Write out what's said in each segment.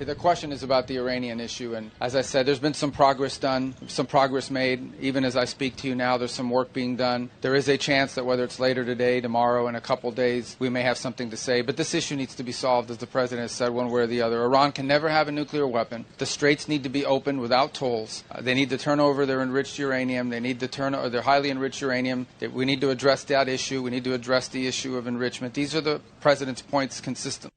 The question is about the Iranian issue, and as I said, there's been some progress done, some progress made. Even as I speak to you now, there's some work being done. There is a chance that whether it's later today, tomorrow, in a couple days, we may have something to say. But this issue needs to be solved, as the President has said, one way or the other. Iran can never have a nuclear weapon. The straits need to be opened without tolls. They need to turn over their enriched uranium. They need to turn over their highly enriched uranium. We need to address that issue. We need to address the issue of enrichment. These are the President's points consistently.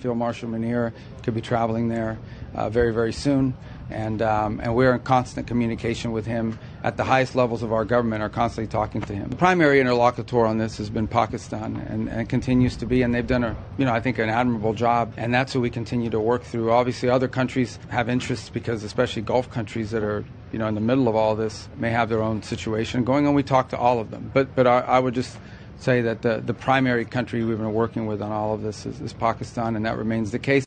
Field Marshal Munir could be traveling there very, very soon. And we're in constant communication with him. At the highest levels of our government are constantly talking to him. The primary interlocutor on this has been Pakistan and continues to be, and they've done I think an admirable job, and that's who we continue to work through. Obviously other countries have interests because especially Gulf countries that are in the middle of all this may have their own situation going on. We talk to all of them. But I would just say that the primary country we've been working with on all of this is Pakistan, and that remains the case.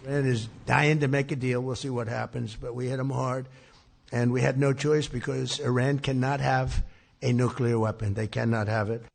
Iran is dying to make a deal. We'll see what happens, but we hit them hard, and we had no choice because Iran cannot have a nuclear weapon. They cannot have it.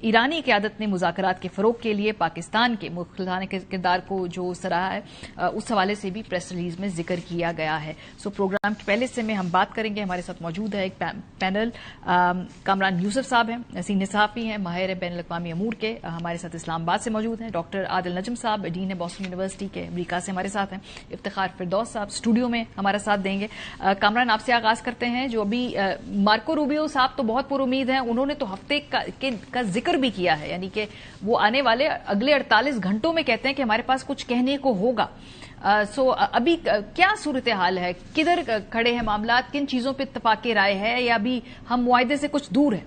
ایرانی قیادت نے مذاکرات کے فروغ کے لیے پاکستان کے مخلصانہ کردار کو جو سراہا ہے اس حوالے سے بھی پریس ریلیز میں ذکر کیا گیا ہے. سو پروگرام کے پہلے سے میں ہم بات کریں گے. ہمارے ساتھ موجود ہے ایک پینل. کامران یوسف صاحب ہیں, سینئر صحافی ہیں, ماہر بین الاقوامی امور کے. ہمارے ساتھ اسلام آباد سے موجود ہیں. ڈاکٹر عادل نجم صاحب ڈین ہے بوسٹن یونیورسٹی کے, امریکہ سے ہمارے ساتھ ہیں. افتخار فردوس صاحب اسٹوڈیو میں ہمارا ساتھ دیں گے. کامران, آپ سے آغاز کرتے ہیں. جو ابھی مارکو روبیو صاحب تو بہت پر امید ہیں, انہوں نے تو ہفتے کا ذکر بھی کیا ہے, یعنی کہ وہ آنے والے اگلے 48 گھنٹوں میں کہتے ہیں کہ ہمارے پاس کچھ کہنے کو ہوگا. سو ابھی کیا صورتحال ہے, کدھر کھڑے ہیں معاملات, کن چیزوں پہ اتفاق رائے ہے, یا ابھی ہم معاہدے سے کچھ دور ہیں؟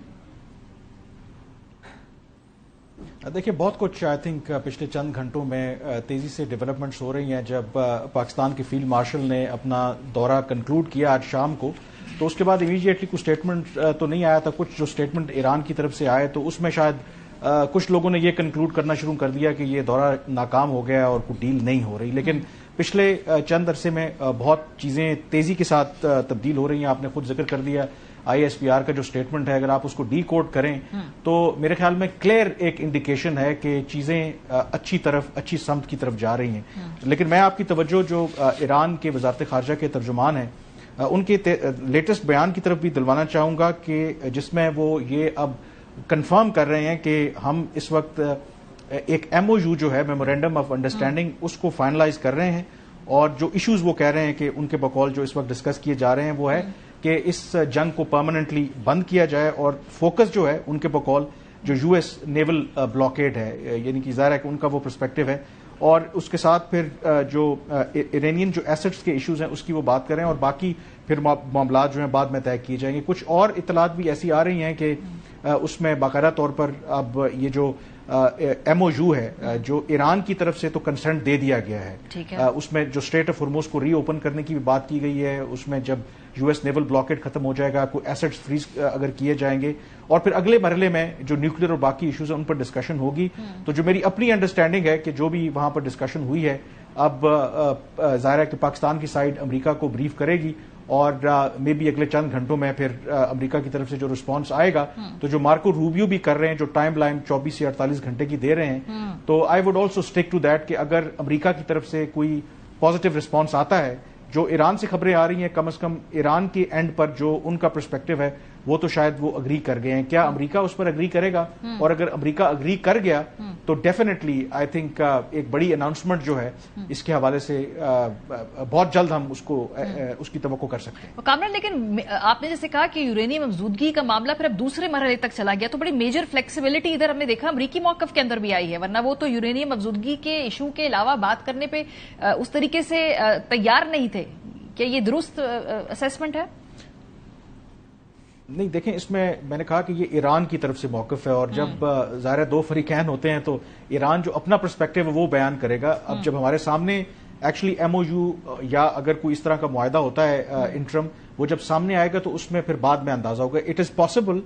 دیکھیں, بہت کچھ آئی تھنک پچھلے چند گھنٹوں میں تیزی سے ڈیولپمنٹس ہو رہی ہیں. جب پاکستان کے فیلڈ مارشل نے اپنا دورہ کنکلوڈ کیا آج شام کو, تو اس کے بعد امیڈیٹلی کچھ اسٹیٹمنٹ تو نہیں آیا تھا. کچھ جو اسٹیٹمنٹ ایران کی طرف سے آئے تو اس میں شاید کچھ لوگوں نے یہ کنکلوڈ کرنا شروع کر دیا کہ یہ دورہ ناکام ہو گیا اور کوئی ڈیل نہیں ہو رہی. لیکن پچھلے چند عرصے میں بہت چیزیں تیزی کے ساتھ تبدیل ہو رہی ہیں. آپ نے خود ذکر کر دیا ISPR کا جو اسٹیٹمنٹ ہے, اگر آپ اس کو ڈی کوڈ کریں تو میرے خیال میں کلیئر ایک انڈیکیشن ہے کہ چیزیں اچھی سمت کی طرف جا رہی ہیں. لیکن میں آپ کی توجہ جو ایران کے وزارت خارجہ کے ترجمان ہیں ان کے لیٹسٹ بیان کی طرف بھی دلوانا چاہوں گا, کہ جس میں وہ یہ اب کنفرم کر رہے ہیں کہ ہم اس وقت ایک MOU جو ہے, میمورینڈم آف انڈرسٹینڈنگ, اس کو فائنلائز کر رہے ہیں. اور جو ایشوز وہ کہہ رہے ہیں کہ ان کے بقول جو اس وقت ڈسکس کیے جا رہے ہیں وہ ہے کہ اس جنگ کو پرماننٹلی بند کیا جائے, اور فوکس جو ہے ان کے بقول جو US نیول بلاکیڈ ہے, یعنی کہ ظاہر ہے کہ ان کا وہ پرسپیکٹو ہے, اور اس کے ساتھ پھر جو ایرانین جو ایسٹس کے ایشوز ہیں اس کی وہ بات کریں, اور باقی پھر معاملات جو ہیں بعد میں طے کیے جائیں گے. کچھ اور اطلاعات بھی ایسی آ رہی ہیں کہ اس میں باقاعدہ طور پر اب یہ جو MOU ہے جو ایران کی طرف سے تو کنسنٹ دے دیا گیا ہے. اس میں جو اسٹریٹ آف ہرموز کو ری اوپن کرنے کی بھی بات کی گئی ہے. اس میں جب US نیول بلاکیڈ ختم ہو جائے گا, کوئی ایسٹس فریز اگر کیے جائیں گے, اور پھر اگلے مرحلے میں جو نیوکلیر اور باقی ایشوز ہیں ان پر ڈسکشن ہوگی. تو جو میری اپنی انڈرسٹینڈنگ ہے کہ جو بھی وہاں پر ڈسکشن ہوئی ہے, اب ظاہر ہے کہ پاکستان کی سائڈ امریکہ کو بریف کرے گی, اور مے بی اگلے چند گھنٹوں میں پھر امریکہ کی طرف سے جو رسپانس آئے گا, تو جو مارکو روبیو بھی کر رہے ہیں, جو ٹائم لائن 24 سے 48 گھنٹے کی دے رہے ہیں, تو I would also stick to that کہ اگر امریکہ کی طرف سے کوئی پازیٹیو رسپانس آتا ہے, جو ایران سے خبریں آ رہی ہیں کم از کم ایران کے اینڈ پر جو ان کا پرسپیکٹو ہے وہ تو شاید وہ اگری کر گئے ہیں. کیا امریکہ اس پر اگری کرے گا؟ اور اگر امریکہ اگری کر گیا تو ڈیفینیٹلی آئی تھنک ایک بڑی اناؤنسمنٹ جو ہے اس کے حوالے سے بہت جلد ہم اس کی توقع کر سکتے ہیں. کامران, لیکن آپ نے جیسے کہا کہ یورینیم افزودگی کا معاملہ پھر اب دوسرے مرحلے تک چلا گیا, تو بڑی میجر فلیکسیبلٹی ادھر ہم نے دیکھا امریکی موقف کے اندر بھی آئی ہے, ورنہ وہ تو یورینیم افزودگی کے ایشو کے علاوہ بات کرنے پہ اس طریقے سے تیار نہیں تھے. کیا یہ درست اسیسمنٹ ہے؟ نہیں, دیکھیں, اس میں نے کہا کہ یہ ایران کی طرف سے موقف ہے, اور جب ظاہر دو فریقین ہوتے ہیں تو ایران جو اپنا پرسپیکٹو ہے وہ بیان کرے گا. اب جب ہمارے سامنے ایکچولی MOU یا اگر کوئی اس طرح کا معاہدہ ہوتا ہے انٹرم, وہ جب سامنے آئے گا تو اس میں پھر بعد میں اندازہ ہوگا. اٹ از پاسبل,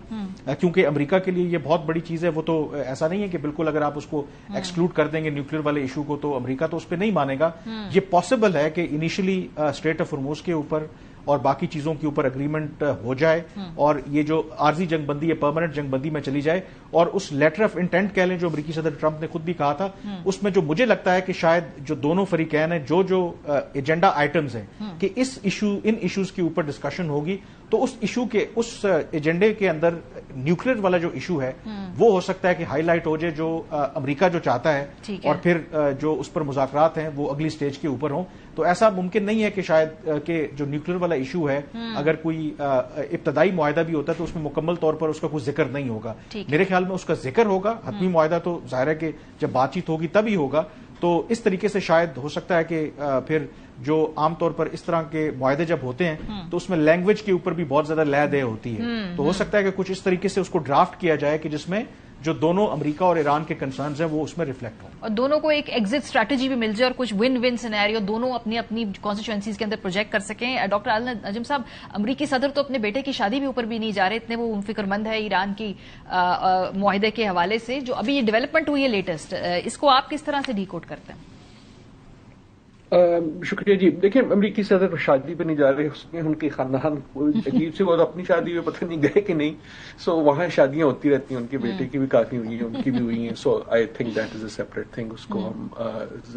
کیونکہ امریکہ کے لیے یہ بہت بڑی چیز ہے. وہ تو ایسا نہیں ہے کہ بالکل اگر آپ اس کو ایکسکلوڈ کر دیں گے نیوکلیر والے ایشو کو تو امریکہ تو اس پہ نہیں مانے گا. یہ پاسبل ہے کہ انیشلی اسٹریٹ آف ہرموز کے اوپر اور باقی چیزوں کے اوپر اگریمنٹ ہو جائے, اور یہ جو عارضی جنگ بندی ہے پرماننٹ جنگ بندی میں چلی جائے, اور اس لیٹر آف انٹینٹ کہہ لیں جو امریکی صدر ٹرمپ نے خود بھی کہا تھا, اس میں جو مجھے لگتا ہے کہ شاید جو دونوں فریقین ہیں جو ایجنڈا آئٹمز ہیں کہ ان ایشوز کے اوپر ڈسکشن ہوگی, تو اس ایشو کے اس ایجنڈے کے اندر نیوکلیر والا جو ایشو ہے وہ ہو سکتا ہے کہ ہائی لائٹ ہو جائے جو امریکہ جو چاہتا ہے, اور پھر جو اس پر مذاکرات ہیں وہ اگلی سٹیج کے اوپر ہوں. تو ایسا ممکن نہیں ہے کہ شاید کہ جو نیوکلیر والا ایشو ہے اگر کوئی ابتدائی معاہدہ بھی ہوتا ہے تو اس میں مکمل طور پر اس کا کوئی ذکر نہیں ہوگا. میرے خیال میں اس کا ذکر ہوگا. حتمی معاہدہ تو ظاہر ہے کہ جب بات چیت ہوگی تبھی ہوگا. تو اس طریقے سے شاید ہو سکتا ہے کہ پھر جو عام طور پر اس طرح کے معاہدے جب ہوتے ہیں تو اس میں لینگویج کے اوپر بھی بہت زیادہ لے دے ہوتی ہے, تو ہو سکتا ہے کہ کچھ اس طریقے سے اس کو ڈرافٹ کیا جائے کہ جس میں جو دونوں امریکہ اور ایران کے کنسرنز ہیں وہ اس میں ریفلیکٹ ہوں, اور دونوں کو ایک ایگزٹ اسٹریٹجی بھی مل جائے اور کچھ ون ون سینیریو دونوں اپنی اپنی کانسٹیچوئنسیز کے اندر پروجیکٹ کر سکیں. ڈاکٹر عادل نجم صاحب, امریکی صدر تو اپنے بیٹے کی شادی بھی اوپر بھی نہیں جا رہے, اتنے وہ فکر مند ہے ایران کی معاہدے کے حوالے سے. جو ابھی یہ ڈیولپمنٹ ہوئی ہے لیٹسٹ, اس کو آپ کس طرح سے ڈی کوڈ کرتے ہیں؟ شکریہ جی. دیکھیں امریکی صدر شادی پہ نہیں جا رہے, اس میں ان کے خاندان عجیب سے, وہ اپنی شادی میں پتہ نہیں گئے کہ نہیں. سو وہاں شادیاں ہوتی رہتی ہیں, ان کے بیٹے کی بھی کافی ہوئی ہیں, ان کی بھی ہوئی ہیں. So I think that is a separate thing. اس کو ہم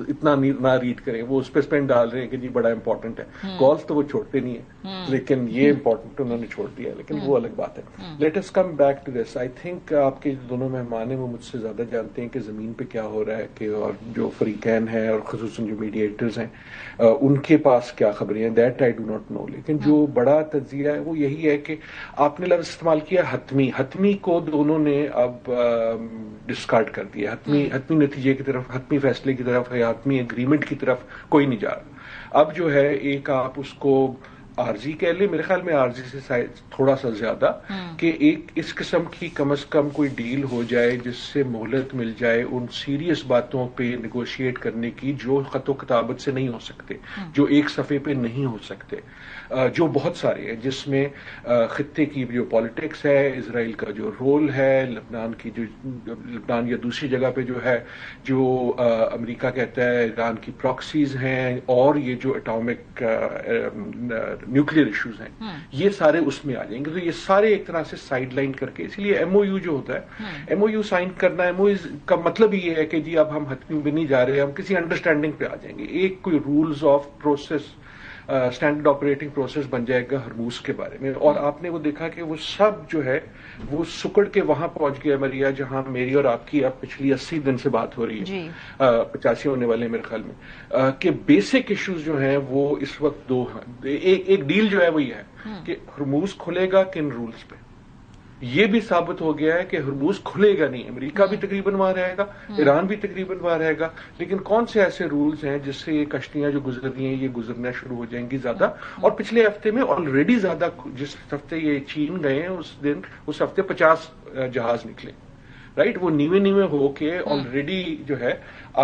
اتنا نہ ریڈ کریں. وہ اس پہ اسپینڈ ڈال رہے ہیں کہ جی بڑا امپورٹنٹ ہے. گولف تو وہ چھوڑتے نہیں ہیں, لیکن یہ امپورٹنٹ انہوں نے چھوڑ دیا, لیکن وہ الگ بات ہے. Let us come back to this. I think آپ کے دونوں مہمان ہیں وہ مجھ سے زیادہ جانتے ہیں کہ زمین پہ کیا ہو رہا ہے, کہ اور جو فریقین ہیں اور خصوصاً جو میڈیٹرز ہیں ان کے پاس کیا خبریں ہیں. That I do not know. لیکن جو بڑا تجزیہ ہے وہ یہی ہے کہ آپ نے لفظ استعمال کیا حتمی. حتمی کو دونوں نے اب ڈسکارڈ کر دیا. حتمی نتیجے کی طرف, حتمی فیصلے کی طرف یا حتمی اگریمنٹ کی طرف کوئی نہیں جا رہا. اب جو ہے ایک آپ اس کو عارضی کہہ لیں, میرے خیال میں عارضی سے تھوڑا سا زیادہ, کہ ایک اس قسم کی کم از کم کوئی ڈیل ہو جائے جس سے مہلت مل جائے ان سیریس باتوں پہ نیگوشیٹ کرنے کی جو خط و کتابت سے نہیں ہو سکتے, جو ایک صفحے پہ نہیں ہو سکتے, جو بہت سارے ہیں, جس میں خطے کی جو پالیٹکس ہے, اسرائیل کا جو رول ہے, لبنان کی جو لبنان یا دوسری جگہ پہ جو ہے, جو امریکہ کہتا ہے ایران کی پراکسیز ہیں, اور یہ جو اٹامک نیوکلیر ایشوز ہیں, یہ سارے اس میں آ جائیں گے. تو یہ سارے ایک طرح سے سائڈ لائن کر کے, اس لیے ایم او یو جو ہوتا ہے, ایم او یو سائن کرنا, ایم او یو کا مطلب یہ ہے کہ جی اب ہم حتمی میں نہیں جا رہے, ہم کسی انڈرسٹینڈنگ پہ آ جائیں گے. ایک کوئی rules of process, standard operating process بن جائے گا ہرموز کے بارے میں. اور آپ نے وہ دیکھا کہ وہ سب جو ہے وہ سکڑ کے وہاں پہنچ گیا مریا, جہاں میری اور آپ کی اب پچھلی 80 دن سے بات ہو رہی ہے, 85 ہونے والے ہیں میرے خیال میں, کہ بیسک ایشوز جو ہیں وہ اس وقت دو ہیں. ایک ڈیل جو ہے وہ یہ ہے کہ ہرموز کھلے گا کن رولز پہ. یہ بھی ثابت ہو گیا ہے کہ ہرموز کھلے گا نہیں. امریکہ بھی تقریباً وہاں رہے گا, ایران بھی تقریباً وہاں رہے گا, لیکن کون سے ایسے رولز ہیں جس سے یہ کشتیاں جو گزر رہی ہیں یہ گزرنا شروع ہو جائیں گی زیادہ. اور پچھلے ہفتے میں آلریڈی زیادہ, جس ہفتے یہ چین گئے ہیں اس ہفتے 50 جہاز نکلے, رائٹ. وہ نیوے ہو کے آلریڈی جو ہے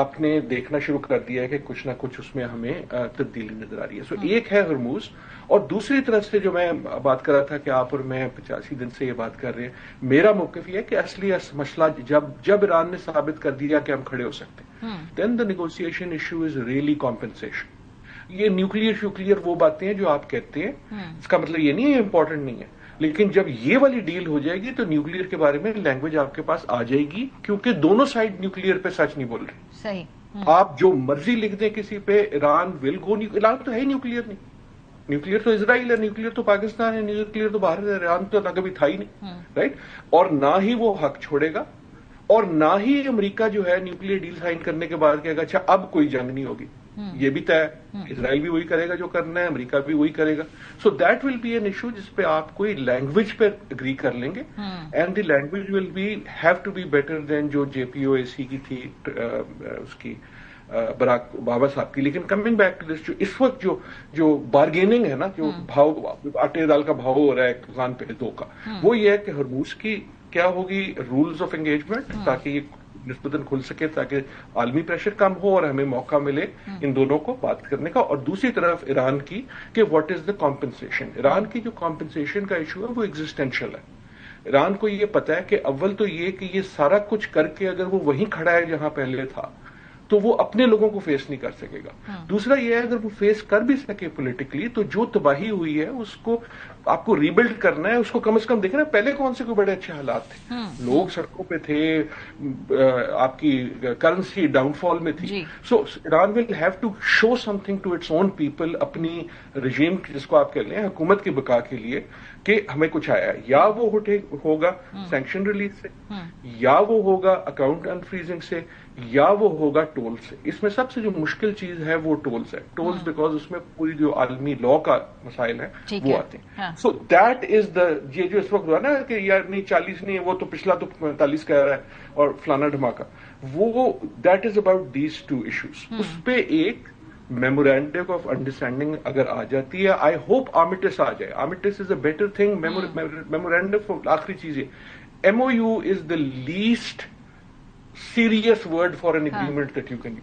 آپ نے دیکھنا شروع کر دیا ہے کہ کچھ نہ کچھ اس میں ہمیں تبدیلی نظر آ رہی ہے. سو ایک ہے ہرموز, اور دوسری طرف سے جو میں بات کر رہا تھا کہ آپ اور میں 85 دن سے یہ بات کر رہے ہیں, میرا موقف یہ ہے کہ اصلی مسئلہ جب ایران نے ثابت کر دیا کہ ہم کھڑے ہو سکتے ہیں, then the negotiation issue is really compensation. یہ نیوکلیئر وہ باتیں ہیں جو آپ کہتے ہیں, اس کا مطلب یہ نہیں ہے امپورٹنٹ نہیں ہے, لیکن جب یہ والی ڈیل ہو جائے گی تو نیوکلیئر کے بارے میں لینگویج آپ کے پاس آ جائے گی, کیونکہ دونوں سائڈ نیوکلیئر پہ سچ نہیں بول رہی. صحیح. آپ جو مرضی لکھ دیں کسی پہ, ایران ول گو, ایران تو ہے ہی نیوکلیئر نہیں. نیوکلیئر تو اسرائیل ہے, نیوکلیئر تو پاکستان ہے, نیوکلیئر تو باہر ہے, ایران تو نہ کبھی تھا ہی نہیں, رائٹ. اور نہ ہی وہ حق چھوڑے گا, اور نہ ہی امریکہ جو ہے نیوکلیئر ڈیل سائن کرنے کے بعد کہے گا اچھا اب کوئی جنگ نہیں ہوگی. یہ بھی طے ہے, اسرائیل بھی وہی کرے گا جو کرنا ہے, امریکہ بھی وہی کرے گا. So that will be an issue جس پہ آپ کوئی لینگویج پہ اگری کر لیں گے, and the language will be have to be better than جو JPOAC کی تھی اس کی براک اوباما صاحب کی. لیکن کمنگ بیک ٹو دس, جو اس وقت جو بارگیننگ ہے نا, جو بھاؤ آٹے دال کا بھاؤ ہو رہا ہے کان پہ 2 کا, وہ یہ ہے کہ ہرموز کی کیا ہوگی رولز آف انگیجمنٹ, تاکہ یہ نسبتاً کھل سکے, تاکہ عالمی پریشر کم ہو اور ہمیں موقع ملے ان دونوں کو بات کرنے کا. اور دوسری طرف ایران کی کہ what is the compensation. Iran کی جو کمپنسیشن کا ایشو ہے وہ ایگزسٹینشل ہے. ایران کو یہ پتا ہے کہ اول تو یہ کہ یہ سارا کچھ کر کے اگر وہ وہیں کھڑا ہے جہاں پہلے تھا تو وہ اپنے لوگوں کو فیس نہیں کر سکے گا. دوسرا یہ ہے اگر وہ فیس کر بھی سکے پولیٹیکلی, تو جو تباہی ہوئی ہے اس کو آپ کو ریبلڈ کرنا ہے. اس کو کم از کم دیکھنا ہے پہلے کون سے کوئی بڑے اچھے حالات تھے, لوگ سڑکوں پہ تھے, آپ کی کرنسی ڈاؤن فال میں تھی. So Iran will have to show something to its own people, اپنی رجیم جس کو آپ کہہ لیں حکومت کی بقا کے لیے, کہ ہمیں کچھ آیا ہے. یا وہ ہوگا سینکشن ریلیز سے, یا وہ ہوگا اکاؤنٹ انفریزنگ سے, یا وہ ہوگا ٹول سے. اس میں سب سے جو مشکل چیز ہے وہ ٹولز ہے. ٹولز بیکاز اس میں پوری جو عالمی لا کا مسائل ہیں وہ آتے ہیں. سو دیٹ از دا, یہ جو اس وقت ہوا نا کہ یار نہیں 40 نہیں ہے, وہ تو پچھلا تو 45 کہہ رہا ہے اور فلانا دھماکہ, وہ that is about these 2 issues. اس پہ ایک میمورینڈم آف انڈرسٹینڈنگ اگر آ جاتی ہے, آئی ہوپ آرمیٹس آ جائے. آرمیٹس از اے بیٹر تھنگ. میمورینڈم آخری چیز ہے, MOU is the least serious word for an agreement that you can use.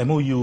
MOU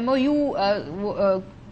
MOU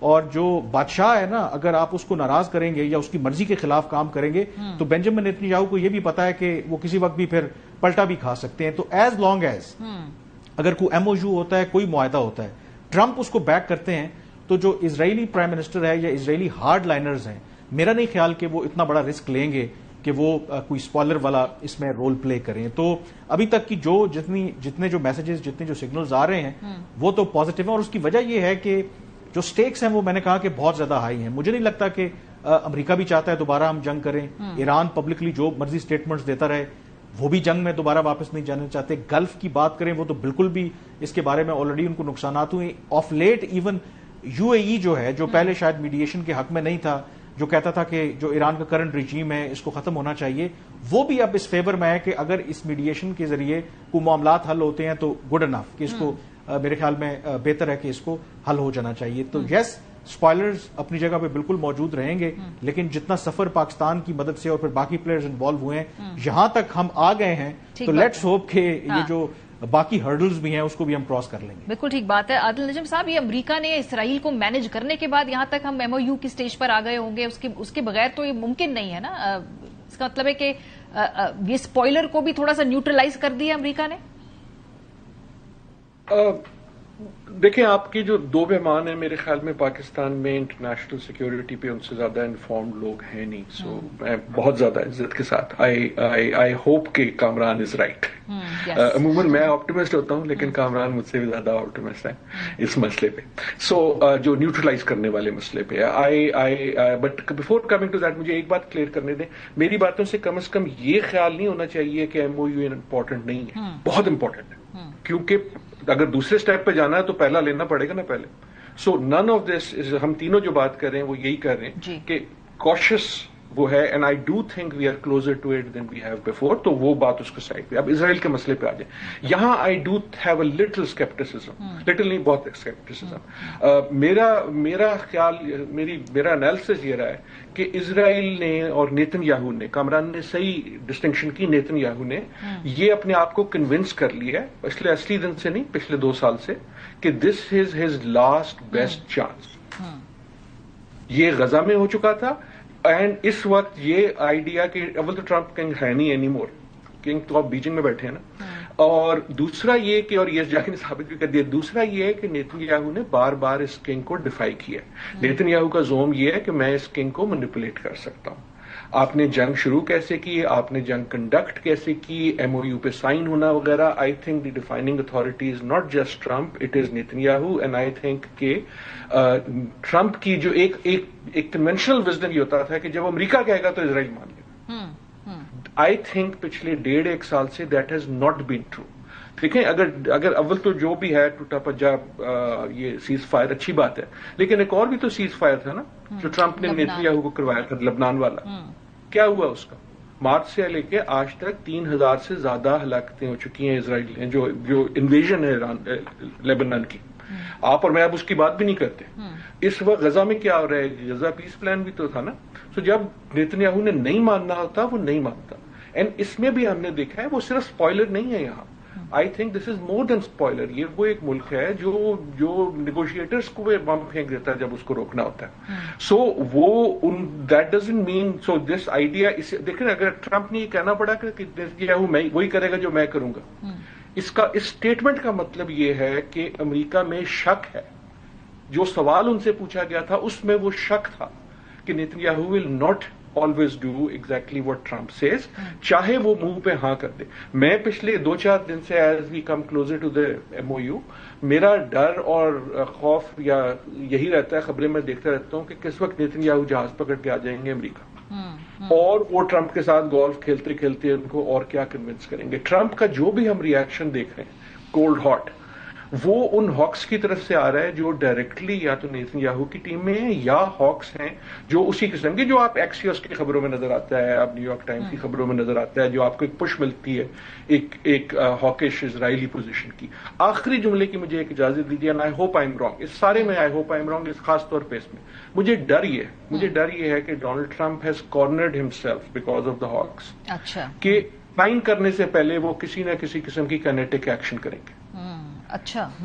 اور جو بادشاہ ہے نا اگر آپ اس کو ناراض کریں گے یا اس کی مرضی کے خلاف کام کریں گے تو بینجامن نیتنیاہو کو یہ بھی پتا ہے کہ وہ کسی وقت بھی پھر پلٹا بھی کھا سکتے ہیں. تو ایز لانگ ایز اگر کوئی ایم او یو ہوتا ہے, کوئی معاہدہ ہوتا ہے, ٹرمپ اس کو بیک کرتے ہیں, تو جو اسرائیلی پرائم منسٹر ہے یا اسرائیلی ہارڈ لائنرز ہیں, میرا نہیں خیال کہ وہ اتنا بڑا رسک لیں گے کہ وہ کوئی اسپوائلر والا اس میں رول پلے کریں. تو ابھی تک کی جتنے جو میسجز, جتنے جو سگنلز آ رہے ہیں وہ تو پازیٹیو ہیں, اور اس کی وجہ یہ ہے کہ جو سٹیکس ہیں وہ میں نے کہا کہ بہت زیادہ ہائی ہیں. مجھے نہیں لگتا کہ امریکہ بھی چاہتا ہے دوبارہ ہم جنگ کریں. ایران پبلکلی جو مرضی سٹیٹمنٹس دیتا رہے, وہ بھی جنگ میں دوبارہ واپس نہیں جانا چاہتے. گلف کی بات کریں وہ تو بالکل بھی اس کے بارے میں آلریڈی ان کو نقصانات ہوئے. آف لیٹ ایون یو اے ای جو ہے, جو پہلے شاید میڈیشن کے حق میں نہیں تھا, جو کہتا تھا کہ جو ایران کا کرنٹ رجیم ہے اس کو ختم ہونا چاہیے, وہ بھی اب اس فیور میں ہے کہ اگر اس میڈیشن کے ذریعے کوئی معاملات حل ہوتے ہیں تو گڈ انف, کہ اس کو میرے خیال میں بہتر ہے کہ اس کو حل ہو جانا چاہیے. تو یس, اسپوائلرز اپنی جگہ پہ بالکل موجود رہیں گے, لیکن جتنا سفر پاکستان کی مدد سے اور پھر باقی پلیئرز انوالو ہوئے ہیں, یہاں تک ہم آ گئے ہیں, تو لیٹس ہوپ کہ یہ جو باقی ہرڈلز بھی ہیں اس کو بھی ہم کراس کر لیں گے. بالکل ٹھیک بات ہے. عادل نجم صاحب, یہ امریکہ نے اسرائیل کو مینج کرنے کے بعد یہاں تک ہم ایم او یو کی سٹیج پر آ گئے ہوں گے, اس کے بغیر تو یہ ممکن نہیں ہے نا. اس کا مطلب ہے کہ یہ اسپوائلر کو بھی تھوڑا سا نیوٹرلائز کر دیا امریکہ نے. دیکھیں, آپ کے جو دو مہمان ہیں میرے خیال میں پاکستان میں انٹرنیشنل سیکیورٹی پہ ان سے زیادہ انفارمڈ لوگ ہیں نہیں. سو میں بہت زیادہ عزت کے ساتھ آئی ہوپ کہ کامران از رائٹ. عموماً میں آپٹیمسٹ ہوتا ہوں, لیکن کامران مجھ سے بھی زیادہ آپٹیمسٹ ہے اس مسئلے پہ. سو جو نیوٹرلائز کرنے والے مسئلے پہ but before coming to that مجھے ایک بات کلیئر کرنے دیں. میری باتوں سے کم از کم یہ خیال نہیں ہونا چاہیے کہ ایم او یو امپورٹنٹ نہیں ہے. بہت امپورٹنٹ ہے, کیونکہ اگر دوسرے سٹیپ پہ جانا ہے تو پہلا لینا پڑے گا نا پہلے. سو نن آف دس, ہم تینوں جو بات کر رہے ہیں وہ یہی کر رہے ہیں کہ کوشش وہ ہے, and I do think we are closer to it than we have before. تو وہ بات اس کے سائڈ پہ. اب اسرائیل کے مسئلے پہ آ جائیں. یہاں I do have a little scepticism, little نہیں بہت اسکیپٹسزم. میرا خیال, میرا انالیسس یہ رہا ہے کہ اسرائیل نے اور نیتن یاہو نے, کامران نے صحیح ڈسٹنکشن کی, نیتن یاہو نے یہ اپنے آپ کو کنونس کر لیا ہے پچھلے 80 دن سے نہیں, پچھلے 2 سال سے, کہ this is his last best chance. یہ غزہ میں ہو چکا تھا, اینڈ اس وقت یہ آئیڈیا کہ اول تو ٹرمپ کنگ ہے نہیں اینی مور, کنگ تو آپ بیجنگ میں بیٹھے ہیں نا. اور دوسرا یہ کہ, اور یہ جاہی نے ثابت بھی کر دیا, دوسرا یہ ہے کہ نیتن یاہو نے بار بار اس کنگ کو ڈیفائی کیا. نیتن یاہو کا زوم یہ ہے کہ میں اس کنگ کو مینیپولیٹ کر سکتا ہوں. آپ نے جنگ شروع کیسے کی, آپ نے جنگ کنڈکٹ کیسے کی, ایم او یو پہ سائن ہونا وغیرہ. I think the defining authority is not just Trump, it is Nitin Yahoo. And I think کہ ٹرمپ کی جو ایک کنونشنل وزڈم یہ ہوتا تھا کہ جب امریکہ کہے گا تو اسرائیل مان لے گا. آئی تھنک پچھلے 1.5 سال سے that has not been true. دیکھیں, اگر اول تو جو بھی ہے ٹوٹا پجا یہ سیز فائر اچھی بات ہے, لیکن ایک اور بھی تو سیز فائر تھا نا جو ٹرمپ نے نیتن یاہو کو کروایا تھا, لبنان والا. کیا ہوا اس کا؟ مارچ سے لے کے آج تک 3000 سے زیادہ ہلاکتیں ہو چکی ہیں اسرائیل جو انویژن ہے لیبنان کی. آپ اور میں اب اس کی بات بھی نہیں کرتے. اس وقت غزہ میں کیا ہو رہا ہے, غزہ پیس پلان بھی تو تھا نا. تو جب نیتن یاہو نے نہیں ماننا ہوتا وہ نہیں مانتا. اینڈ اس میں بھی ہم نے دیکھا ہے وہ صرف اسپوائلر نہیں ہے یہاں. I think this is more than spoiler. یہ وہ ایک ملک ہے جو نیگوشیٹرس کو بم پھینک دیتا ہے جب اس کو روکنا ہوتا ہے. سو وہ that doesn't mean, so this idea, دیکھیں اگر ٹرمپ نے یہ کہنا پڑا کہ میں وہی کرے گا جو میں کروں گا, اس اسٹیٹمنٹ کا مطلب یہ ہے کہ امریکہ میں شک ہے. جو سوال ان سے پوچھا گیا تھا اس میں وہ شک تھا کہ Nitin Yahoo will not always do exactly what Trump says, چاہے وہ منہ پہ ہاں کر دے. میں پچھلے 2-4 دن سے as we come closer to the MOU میرا ڈر اور خوف یا یہی رہتا ہے, خبریں میں دیکھتا رہتا ہوں کہ کس وقت نیتن یاہو جہاز پکڑ کے آ جائیں گے امریکہ, اور وہ ٹرمپ کے ساتھ گولف کھیلتے کھیلتے ان کو اور کیا کنونس کریں گے. ٹرمپ کا جو بھی ہم ریئیکشن دیکھ رہے ہیں کولڈ ہاٹ, وہ ان ہاکس کی طرف سے آ رہا ہے جو ڈائریکٹلی یا تو نیتن یاہو کی ٹیم میں ہیں یا ہاکس ہیں جو اسی قسم کے, جو آپ ایکسیوس کی خبروں میں نظر آتا ہے, آپ نیو یارک ٹائمز کی خبروں میں نظر آتا ہے, جو آپ کو ایک پش ملتی ہے ایک ہاکش اسرائیلی پوزیشن کی. آخری جملے کی مجھے ایک اجازت دیجیے, I hope I am wrong. اس سارے میں I hope I am wrong, اس خاص طور پہ اس میں مجھے ڈر یہ ہے کہ Donald Trump has کارنرڈ himself because of the ہاکس. اچھا, کہ سائن کرنے سے پہلے وہ کسی نہ کسی قسم کی کائنیٹک ایکشن کریں گے. اچھا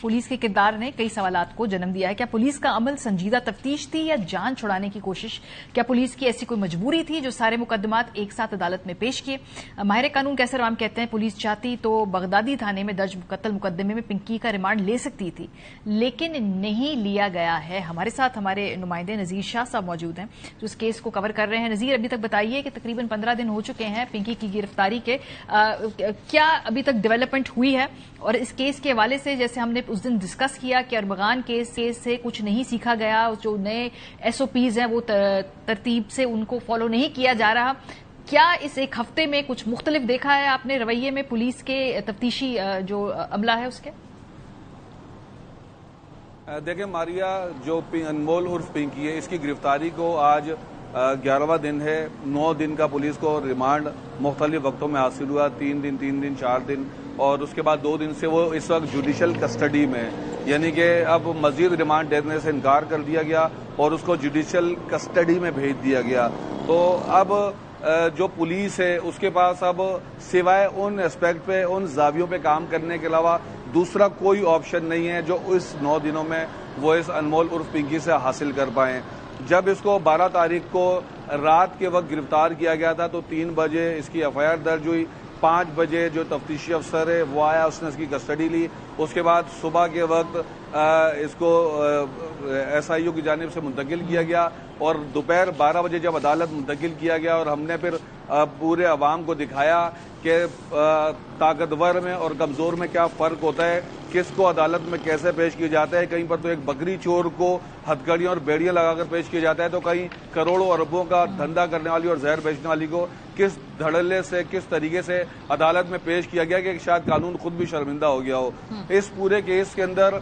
پولیس کے کردار نے کئی سوالات کو جنم دیا ہے. کیا پولیس کا عمل سنجیدہ تفتیش تھی یا جان چھڑانے کی کوشش؟ کیا پولیس کی ایسی کوئی مجبوری تھی جو سارے مقدمات ایک ساتھ عدالت میں پیش کیے؟ ماہر قانون کیسر عام کہتے ہیں پولیس چاہتی تو بغدادی تھانے میں درج قتل مقدمے میں پنکی کا ریمانڈ لے سکتی تھی، لیکن نہیں لیا گیا ہے. ہمارے ساتھ ہمارے نمائندے نذیر شاہ صاحب موجود ہیں جو اس کیس کو کور کر رہے ہیں. نذیر، ابھی تک بتائیے کہ تقریباً 15 دن ہو چکے ہیں پنکی کی گرفتاری کے، کیا ابھی تک ڈیولپمنٹ ہوئی ہے؟ اور اس کیس کے حوالے سے جیسے ہم نے اس دن ڈسکس کیا کہ ارمغان کیس سے کچھ نہیں سیکھا گیا، جو نئے ایس او پیز ہیں وہ ترتیب سے ان کو فالو نہیں کیا جا رہا. کیا اس ایک ہفتے میں کچھ مختلف دیکھا ہے آپ نے رویے میں پولیس کے تفتیشی جو عملہ ہے اس کے؟ دیکھیں ماریا، جو انمول عرف پنکی ہے اس کی گرفتاری کو آج 11واں دن ہے. 9 دن کا پولیس کو ریمانڈ مختلف وقتوں میں حاصل ہوا، 3 دن 4 دن، اور اس کے بعد 2 دن سے وہ اس وقت جوڈیشل کسٹڈی میں، یعنی کہ اب مزید ریمانڈ دینے سے انکار کر دیا گیا اور اس کو جوڈیشل کسٹڈی میں بھیج دیا گیا. تو اب جو پولیس ہے اس کے پاس اب سوائے ان اسپیکٹ پہ، ان زاویوں پہ کام کرنے کے علاوہ دوسرا کوئی آپشن نہیں ہے جو اس 9 دنوں میں وہ اس انمول عرف پنکی سے حاصل کر پائیں. جب اس کو 12 تاریخ کو رات کے وقت گرفتار کیا گیا تھا تو 3 بجے اس کی ایف آئی آر درج ہوئی. 5 بجے جو تفتیشی افسر ہے وہ آیا، اس نے اس کی کسٹڈی لی. اس کے بعد صبح کے وقت اس کو ایس آئی او کی جانب سے منتقل کیا گیا اور دوپہر 12 بجے جب عدالت منتقل کیا گیا اور ہم نے پھر پورے عوام کو دکھایا کہ طاقتور میں اور کمزور میں کیا فرق ہوتا ہے، کس کو عدالت میں کیسے پیش کیا جاتا ہے. کہیں پر تو ایک بکری چور کو ہتھکڑیاں اور بیڑیاں لگا کر پیش کیا جاتا ہے، تو کہیں کروڑوں اربوں کا دھندا کرنے والی اور زہر بیچنے والی کو کس دھڑلے سے، کس طریقے سے عدالت میں پیش کیا گیا کہ شاید قانون خود بھی شرمندہ ہو گیا ہو. اس پورے کیس کے اندر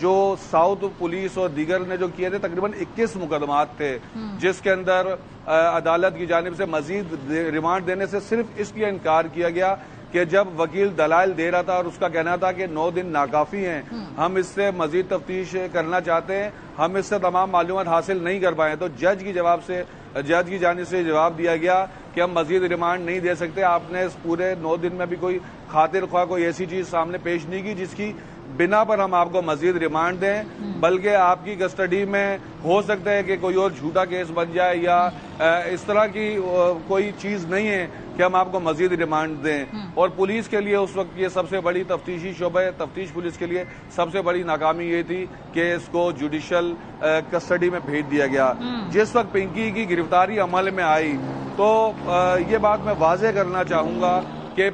جو ساؤتھ پولیس اور دیگر نے جو کیے تھے تقریباً 21 مقدمات تھے، جس کے اندر عدالت کی جانب سے مزید ریمانڈ دینے سے صرف اس لیے انکار کیا گیا کہ جب وکیل دلائل دے رہا تھا اور اس کا کہنا تھا کہ 9 دن ناکافی ہیں، ہم اس سے مزید تفتیش کرنا چاہتے ہیں، ہم اس سے تمام معلومات حاصل نہیں کر پائے. تو جج کی جانب سے جواب دیا گیا کہ ہم مزید ریمانڈ نہیں دے سکتے. آپ نے اس پورے 9 دن میں بھی کوئی خاطر خواہ کوئی ایسی چیز سامنے پیش نہیں کی جس کی بنا پر ہم آپ کو مزید ریمانڈ دیں، بلکہ آپ کی کسٹڈی میں ہو سکتا ہے کہ کوئی اور جھوٹا کیس بن جائے یا اس طرح کی کوئی چیز نہیں ہے کہ ہم آپ کو مزید ریمانڈ دیں. اور پولیس کے لیے اس وقت یہ سب سے بڑی تفتیشی شعبہ تفتیش پولیس کے لیے سب سے بڑی ناکامی یہ تھی کہ اس کو جوڈیشل کسٹڈی میں بھیج دیا گیا. جس وقت پنکی کی گرفتاری عمل میں آئی تو یہ بات میں واضح کرنا چاہوں گا کہ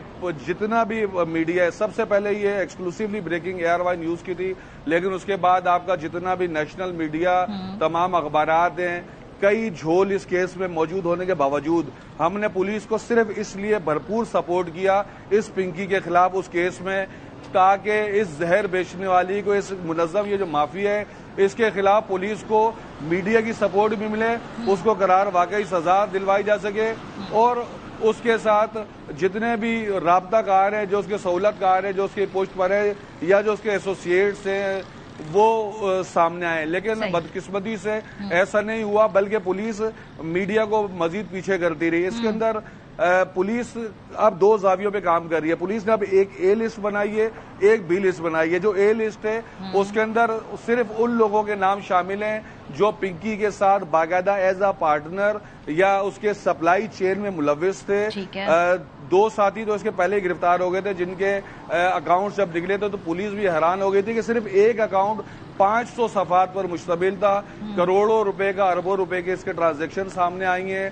جتنا بھی میڈیا ہے، سب سے پہلے یہ exclusively breaking A R Y news کی تھی، لیکن اس کے بعد آپ کا جتنا بھی نیشنل میڈیا، تمام اخبارات ہیں، کئی جھول اس کیس میں موجود ہونے کے باوجود ہم نے پولیس کو صرف اس لیے بھرپور سپورٹ کیا اس پنکی کے خلاف اس کیس میں تاکہ اس زہر بیچنے والی کو، اس منظم یہ جو مافیا ہے، اس کے خلاف پولیس کو میڈیا کی سپورٹ بھی ملے، اس کو قرار واقعی سزا دلوائی جا سکے اور اس کے ساتھ جتنے بھی رابطہ کار ہیں، جو اس کے سہولت کار ہیں، جو اس کی پوسٹ پر ہے یا جو اس کے ایسوسیٹس ہیں، وہ سامنے آئے. لیکن بدقسمتی سے ایسا نہیں ہوا، بلکہ پولیس میڈیا کو مزید پیچھے کرتی رہی. اس کے اندر پولیس اب 2 زاویوں پہ کام کر رہی ہے. پولیس نے اب ایک اے لسٹ بنائی ہے، ایک بی لسٹ بنائی ہے. جو اے لسٹ ہے اس کے اندر صرف ان لوگوں کے نام شامل ہیں جو پنکی کے ساتھ باقاعدہ ایز اے پارٹنر یا اس کے سپلائی چین میں ملوث تھے. 2 ساتھی تو اس کے پہلے ہی گرفتار ہو گئے تھے جن کے اکاؤنٹ جب نکلے تھے تو پولیس بھی حیران ہو گئی تھی کہ صرف ایک اکاؤنٹ 500 صفحات پر مشتمل تھا. کروڑوں روپے کا، اربوں روپے کے اس کے ٹرانزیکشن سامنے آئی ہیں.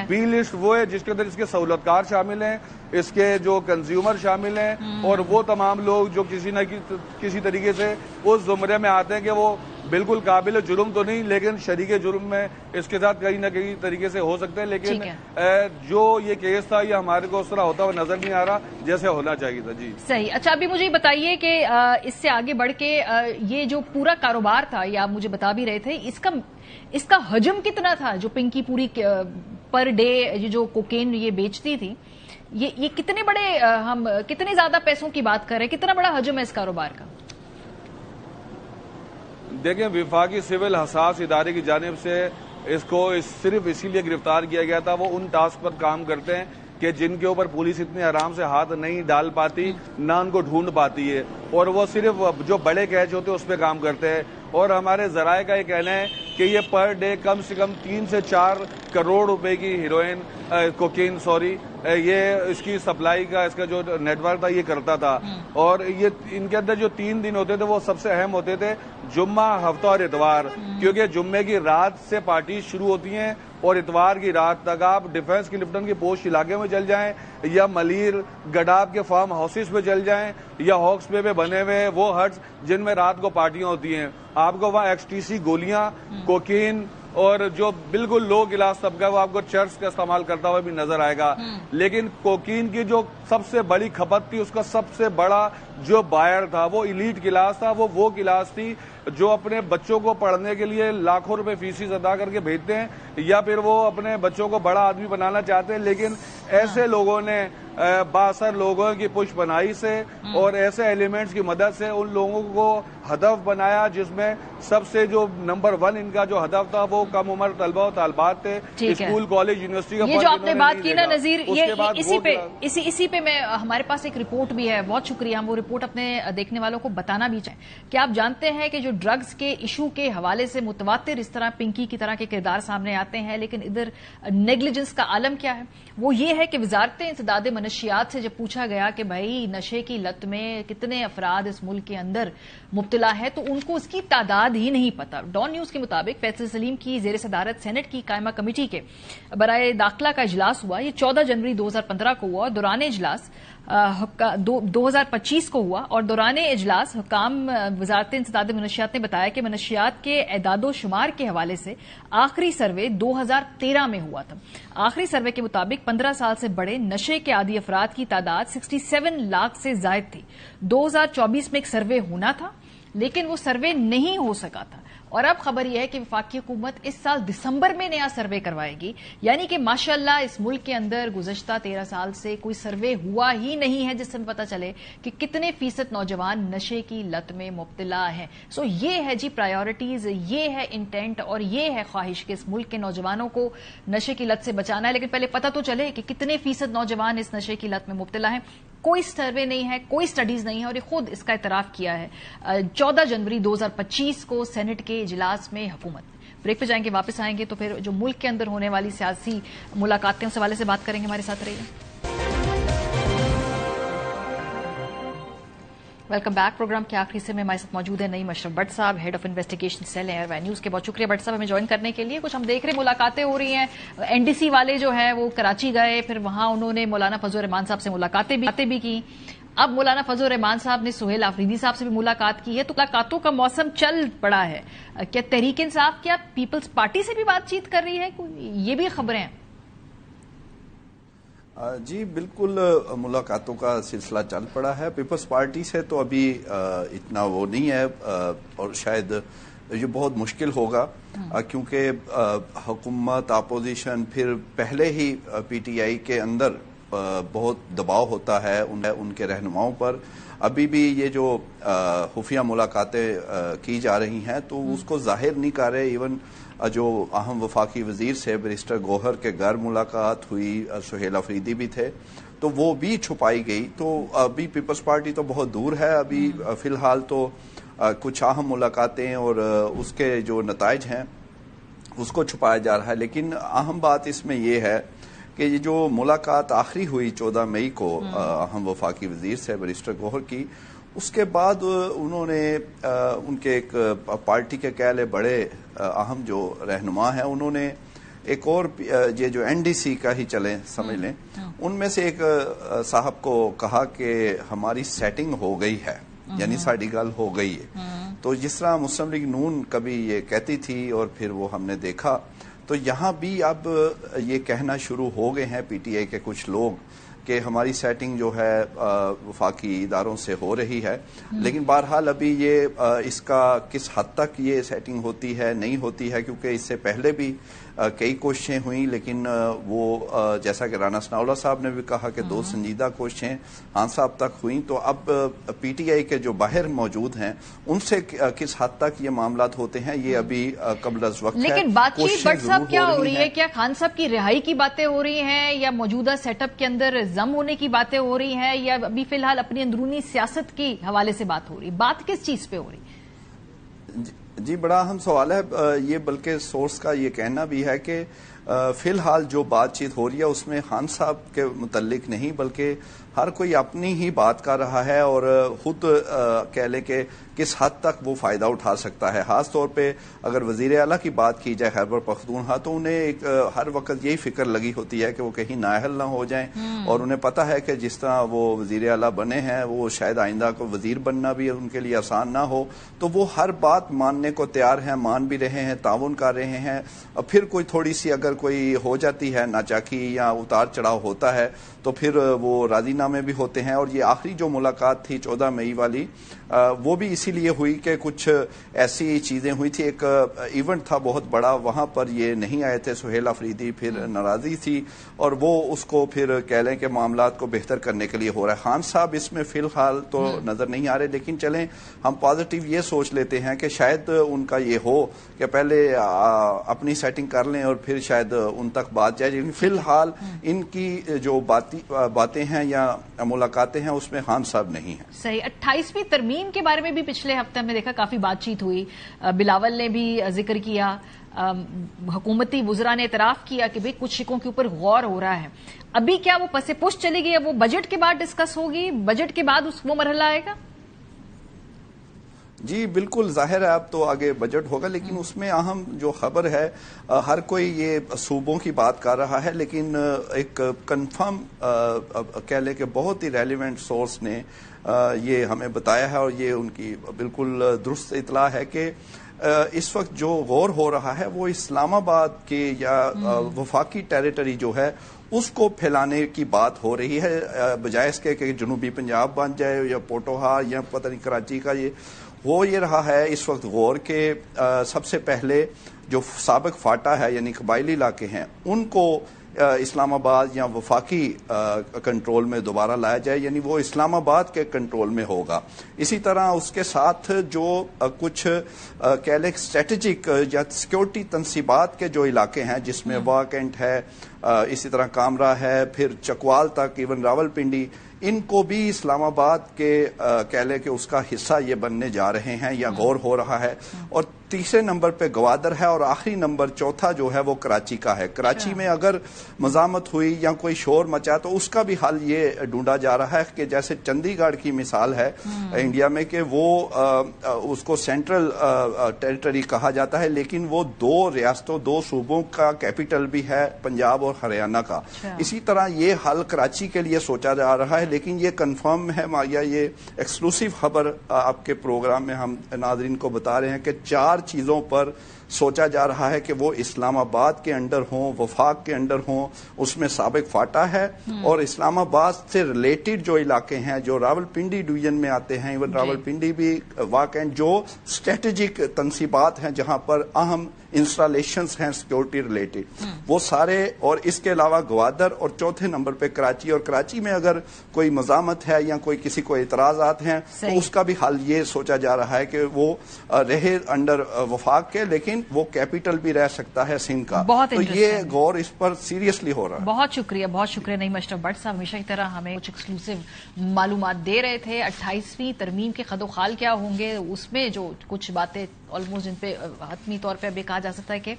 بی لسٹ وہ ہے جس کے اندر اس کے سہولت کار شامل ہیں، اس کے جو کنزیومر شامل ہیں اور وہ تمام لوگ جو کسی نہ کسی طریقے سے اس زمرے میں آتے ہیں کہ وہ بالکل قابل جرم تو نہیں لیکن شریک جرم میں اس کے ساتھ کہیں نہ کہیں طریقے سے ہو سکتے ہیں. لیکن جو یہ کیس تھا یہ ہمارے کو اس طرح ہوتا ہوا نظر نہیں آ رہا جیسے ہونا چاہیے تھا. جی صحیح. اچھا، ابھی مجھے بتائیے کہ اس سے آگے بڑھ کے یہ جو پورا کاروبار تھا، یہ آپ مجھے بتا بھی رہے تھے، اس کا حجم کتنا تھا جو پنکی پوری پر ڈے یہ جو کوکین یہ بیچتی تھی، یہ کتنے بڑے، ہم کتنے زیادہ پیسوں کی بات کر رہے ہیں، کتنا بڑا حجم ہے اس کاروبار کا؟ دیکھیں، وفاقی سول حساس ادارے کی جانب سے اس کو صرف اسی لیے گرفتار کیا گیا تھا، وہ ان ٹاسک پر کام کرتے ہیں کہ جن کے اوپر پولیس اتنے آرام سے ہاتھ نہیں ڈال پاتی، نہ ان کو ڈھونڈ پاتی ہے، اور وہ صرف جو بڑے کیچ ہوتے ہیں اس پہ کام کرتے ہیں. اور ہمارے ذرائع کا یہ کہنا ہے کہ یہ پر ڈے کم سے کم 3 سے 4 کروڑ روپے کی ہیروئن کوکین یہ اس کی سپلائی کا اس کا جو نیٹ ورک تھا یہ کرتا تھا. اور یہ ان کے اندر جو 3 دن ہوتے تھے وہ سب سے اہم ہوتے تھے، جمعہ، ہفتہ اور اتوار، کیونکہ جمعے کی رات سے پارٹی شروع ہوتی ہیں اور اتوار کی رات تک آپ ڈیفنس کلفٹن کی پوسٹ علاقے میں چل جائیں یا ملیر گڈاب کے فارم ہاؤسز پہ چل جائیں یا ہاکس پہ بنے ہوئے وہ ہٹس جن میں رات کو پارٹیاں ہوتی ہیں، آپ کو وہاں XTC گولیاں، کوکین اور جو بالکل لو کلاس طبقہ وہ آپ کو چرس کا استعمال کرتا ہوا بھی نظر آئے گا. لیکن کوکین کی جو سب سے بڑی کھپت تھی، اس کا سب سے بڑا جو بائر تھا وہ ایلیٹ کلاس تھا، وہ کلاس تھی جو اپنے بچوں کو پڑھنے کے لیے لاکھوں روپے فیسز ادا کر کے بھیجتے ہیں، یا پھر وہ اپنے بچوں کو بڑا آدمی بنانا چاہتے ہیں. لیکن ایسے لوگوں نے بااثر لوگوں کی پش پناہی سے اور ایسے ایلیمنٹس کی مدد سے ان لوگوں کو ہدف بنایا، جس میں سب سے جو نمبر 1 ان کا جو ہدف تھا وہ کم عمر طلبہ و طالبات تھے، اسکول، کالج، یونیورسٹی کا. یہ جو آپ نے بات کی نا نذیر، اسی پہ میں ہمارے پاس ایک رپورٹ بھی ہے، بہت شکریہ، ہم وہ رپورٹ اپنے دیکھنے والوں کو بتانا بھی چاہیں کہ آپ جانتے ہیں کہ جو ڈرگز کے ایشو کے حوالے سے متواتر اس طرح پنکی کی طرح کے کردار سامنے آتے ہیں، لیکن ادھر نیگلیجنس کا عالم کیا ہے؟ وہ یہ ہے کہ وزارت انسداد منشیات سے جب پوچھا گیا کہ بھائی نشے کی لت میں کتنے افراد اس ملک کے اندر مبتلا ہے تو ان کو اس کی تعداد ہی نہیں پتا. ڈان نیوز کے مطابق فیصل سلیم کی زیر صدارت سینٹ کی قائمہ کمیٹی کے برائے داخلہ کا اجلاس ہوا، یہ 14 جنوری 2015 کو ہوا، اور دوران اجلاس 2025 کو ہوا، اور دوران اجلاس حکام وزارت انسداد منشیات نے بتایا کہ منشیات کے اعداد و شمار کے حوالے سے آخری سروے 2013 میں ہوا تھا. آخری سروے کے مطابق 15 سال سے بڑے نشے کے عادی افراد کی تعداد 67 لاکھ سے زائد تھی. 2024 میں ایک سروے ہونا تھا لیکن وہ سروے نہیں ہو سکا تھا، اور اب خبر یہ ہے کہ وفاقی حکومت اس سال دسمبر میں نیا سروے کروائے گی. یعنی کہ ماشاءاللہ اس ملک کے اندر گزشتہ 13 سال سے کوئی سروے ہوا ہی نہیں ہے جس سے پتہ چلے کہ کتنے فیصد نوجوان نشے کی لت میں مبتلا ہیں. سو یہ ہے جی پرائیورٹیز، یہ ہے انٹینٹ اور یہ ہے خواہش کہ اس ملک کے نوجوانوں کو نشے کی لت سے بچانا ہے. لیکن پہلے پتہ تو چلے کہ کتنے فیصد نوجوان اس نشے کی لت میں مبتلا ہیں. کوئی سروے نہیں ہے، کوئی سٹڈیز نہیں ہے، اور یہ خود اس کا اعتراف کیا ہے 14 جنوری 2025 کو سینٹ کے اجلاس میں حکومت. بریک پہ جائیں گے، واپس آئیں گے تو پھر جو ملک کے اندر ہونے والی سیاسی ملاقاتیں اس حوالے سے بات کریں گے. ہمارے ساتھ رہیے. Welcome back. پروگرام کے آخری سے میں ہمارے ساتھ موجود ہے نعیم اشرف بٹ صاحب، head of investigation cell air way news کے. بہت شکریہ بٹ صاحب ہمیں جوائن کرنے کے لیے. کچھ ہم دیکھ رہے ہیں ملاقاتیں ہو رہی ہیں، NDC والے جو ہیں وہ کراچی گئے، پھر وہاں انہوں نے مولانا فضل الرحمان صاحب سے ملاقاتیں بھی کی. اب مولانا فضل الرحمان صاحب نے سہیل آفریدی صاحب سے بھی ملاقات کی ہے، تو ملاقاتوں کا موسم چل پڑا ہے. کیا تحریک انصاف کیا پیپلز پارٹی سے بھی بات چیت کر رہی ہے؟ یہ بھی خبریں ہیں. جی بالکل، ملاقاتوں کا سلسلہ چل پڑا ہے. پیپلز پارٹی سے تو ابھی اتنا وہ نہیں ہے، اور شاید یہ بہت مشکل ہوگا کیونکہ حکومت، اپوزیشن، پھر پہلے ہی PTI کے اندر بہت دباؤ ہوتا ہے ان کے رہنماؤں پر. ابھی بھی یہ جو خفیہ ملاقاتیں کی جا رہی ہیں تو اس کو ظاہر نہیں کر رہے. ایون جو اہم وفاقی وزیر سے بیرسٹر گوہر کے گھر ملاقات ہوئی، سہیل آفریدی بھی تھے، تو وہ بھی چھپائی گئی. تو ابھی پیپلز پارٹی تو بہت دور ہے. ابھی فی الحال تو کچھ اہم ملاقاتیں اور اس کے جو نتائج ہیں اس کو چھپایا جا رہا ہے. لیکن اہم بات اس میں یہ ہے کہ یہ جو ملاقات آخری ہوئی 14 مئی کو اہم وفاقی وزیر سے بیرسٹر گوہر کی، اس کے بعد انہوں نے ان کے ایک پارٹی کے کہہ لے بڑے اہم جو رہنما ہیں، انہوں نے ایک اور یہ جو NDC کا ہی چلیں سمجھ لیں، ان میں سے ایک صاحب کو کہا کہ ہماری سیٹنگ ہو گئی ہے، یعنی ساڑی گل ہو گئی ہے. تو جس طرح مسلم لیگ نون کبھی یہ کہتی تھی اور پھر وہ ہم نے دیکھا، تو یہاں بھی اب یہ کہنا شروع ہو گئے ہیں PTI کے کچھ لوگ کہ ہماری سیٹنگ جو ہے وفاقی اداروں سے ہو رہی ہے، لیکن بہرحال ابھی یہ اس کا کس حد تک یہ سیٹنگ ہوتی ہے نہیں ہوتی ہے، کیونکہ اس سے پہلے بھی کئی کوششیں ہوئیں، لیکن وہ جیسا کہ رانا ثناءاللہ صاحب نے بھی کہا کہ 2 سنجیدہ کوششیں خان صاحب تک ہوئیں، تو اب پی ٹی آئی کے جو باہر موجود ہیں ان سے کس حد تک یہ معاملات ہوتے ہیں یہ ابھی قبل از وقت ہے۔ لیکن بات چیت بٹ صاحب کیا ہو رہی ہے؟ کیا خان صاحب کی رہائی کی باتیں ہو رہی ہیں، یا موجودہ سیٹ اپ کے اندر ضم ہونے کی باتیں ہو رہی ہیں، یا ابھی فی الحال اپنی اندرونی سیاست کی حوالے سے بات ہو رہی ہے؟ بات کس چیز پہ ہو رہی ہے؟ جی بڑا اہم سوال ہے یہ، بلکہ سورس کا یہ کہنا بھی ہے کہ فی الحال جو بات چیت ہو رہی ہے اس میں خان صاحب کے متعلق نہیں، بلکہ ہر کوئی اپنی ہی بات کر رہا ہے اور خود کہہ لیں کہ کس حد تک وہ فائدہ اٹھا سکتا ہے۔ خاص طور پہ اگر وزیر اعلیٰ کی بات کی جائے خیبر پختونخوا، تو انہیں ہر وقت یہی فکر لگی ہوتی ہے کہ وہ کہیں نااہل نہ ہو جائیں، اور انہیں پتہ ہے کہ جس طرح وہ وزیر اعلیٰ بنے ہیں وہ شاید آئندہ کو وزیر بننا بھی ان کے لیے آسان نہ ہو، تو وہ ہر بات ماننے کو تیار ہیں، مان بھی رہے ہیں، تعاون کر رہے ہیں، اور پھر کوئی تھوڑی سی اگر کوئی ہو جاتی ہے ناچاکی یا اتار چڑھاؤ ہوتا ہے تو پھر وہ راضی نامے بھی ہوتے ہیں۔ اور یہ آخری جو ملاقات تھی 14 مئی والی، وہ بھی اسی لیے ہوئی کہ کچھ ایسی چیزیں ہوئی تھی، ایک ایونٹ تھا بہت بڑا، وہاں پر یہ نہیں آئے تھے سہیل آفریدی، پھر ناراضی تھی اور وہ اس کو پھر کہہ لیں کہ معاملات کو بہتر کرنے کے لیے ہو رہا ہے۔ خان صاحب اس میں فی الحال تو نظر نہیں آ رہے، لیکن چلیں ہم پازیٹیو یہ سوچ لیتے ہیں کہ شاید ان کا یہ ہو کہ پہلے اپنی سیٹنگ کر لیں اور پھر شاید ان تک بات جائے، لیکن فی الحال ان کی جو باتیں ہیں یا ملاقاتیں ہیں اس میں خان صاحب نہیں ہیں۔ صحیح۔ 28ویں ترمیم کے بارے میں بھی پچھلے ہفتے ہم نے دیکھا کافی بات چیت ہوئی، بلاول نے بھی ذکر کیا، حکومتی وزراء نے اعتراف کیا کہ بھئی کچھ شکوں کے اوپر غور ہو رہا ہے۔ ابھی کیا وہ پس پش چلے گی، وہ بجٹ کے بعد ڈسکس ہوگی، بجٹ کے بعد وہ مرحلہ آئے گا؟ جی بالکل، ظاہر ہے اب تو آگے بجٹ ہوگا، لیکن اس میں اہم جو خبر ہے ہر کوئی یہ صوبوں کی بات کر رہا ہے، لیکن ایک کنفرم کہہ لیں کہ بہت ہی ریلیونٹ سورس نے یہ ہمیں بتایا ہے، اور یہ ان کی بالکل درست اطلاع ہے کہ اس وقت جو غور ہو رہا ہے وہ اسلام آباد کے یا وفاقی ٹیریٹری جو ہے اس کو پھیلانے کی بات ہو رہی ہے، بجائے اس کے کہ جنوبی پنجاب بن جائے یا پوٹوہا یا پتہ نہیں کراچی کا، یہ ہو یہ رہا ہے اس وقت غور کے سب سے پہلے جو سابق فاٹا ہے یعنی قبائلی علاقے ہیں ان کو اسلام آباد یا وفاقی کنٹرول میں دوبارہ لایا جائے، یعنی وہ اسلام آباد کے کنٹرول میں ہوگا۔ اسی طرح اس کے ساتھ جو کچھ کہہ لیں اسٹریٹجک یا سیکورٹی تنصیبات کے جو علاقے ہیں جس میں واہ کینٹ ہے، اسی طرح کامرا ہے، پھر چکوال تک، ایون راول پنڈی، ان کو بھی اسلام آباد کے کہہ لیں کہ اس کا حصہ یہ بننے جا رہے ہیں یا غور ہو رہا ہے۔ اور تیسرے نمبر پہ گوادر ہے، اور آخری نمبر چوتھا جو ہے وہ کراچی کا ہے۔ کراچی میں اگر مزاحمت ہوئی یا کوئی شور مچا تو اس کا بھی حل یہ ڈھونڈا جا رہا ہے کہ جیسے چندی گڑھ کی مثال ہے انڈیا میں کہ وہ اس کو سینٹرل ٹیریٹری کہا جاتا ہے، لیکن وہ 2 ریاستوں 2 صوبوں کا کیپٹل بھی ہے، پنجاب اور ہریانہ کا۔ اسی طرح یہ حل کراچی کے لیے سوچا جا رہا ہے، لیکن یہ کنفرم ہے یا یہ ایکسکلوسیو خبر آپ کے پروگرام میں ہم ناظرین کو بتا رہے ہیں کہ 4 چیزوں پر سوچا جا رہا ہے کہ وہ اسلام آباد کے انڈر ہوں، وفاق کے انڈر ہوں، اس میں سابق فاٹا ہے، اور اسلام آباد سے ریلیٹڈ جو علاقے ہیں جو راول پنڈی ڈویژن میں آتے ہیں، ایون راول پنڈی بھی واقع جو اسٹریٹجک تنصیبات ہیں جہاں پر اہم انسٹالیشنز ہیں سیکورٹی ریلیٹڈ، وہ سارے، اور اس کے علاوہ گوادر، اور چوتھے نمبر پہ کراچی۔ اور کراچی میں اگر کوئی مزاحمت ہے یا کوئی کسی کو اعتراضات ہیں تو اس کا بھی حل یہ سوچا جا رہا ہے کہ وہ رہے انڈر وفاق کے، لیکن وہ کیپٹل بھی رہ سکتا ہے سندھ کا۔ تو یہ غور اس پر سیریسلی ہو رہا ہے۔ بہت شکریہ نعیم اشرف بٹ صاحب، ہمیشہ کی طرح ہمیں کچھ ایکسکلوسیو معلومات دے رہے تھے۔ 28ویں ترمیم کے خد و خال کیا ہوں گے، اس میں جو کچھ باتیں آلموسٹ جن پہ حتمی طور پہ اب کہا جا سکتا ہے کہ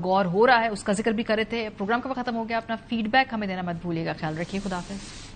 غور ہو رہا ہے، اس کا ذکر بھی کر رہے تھے۔ پروگرام کا وقت ختم ہو گیا، اپنا فیڈ بیک ہمیں دینا مت بھولیے گا، خیال رکھیے، خدا حافظ۔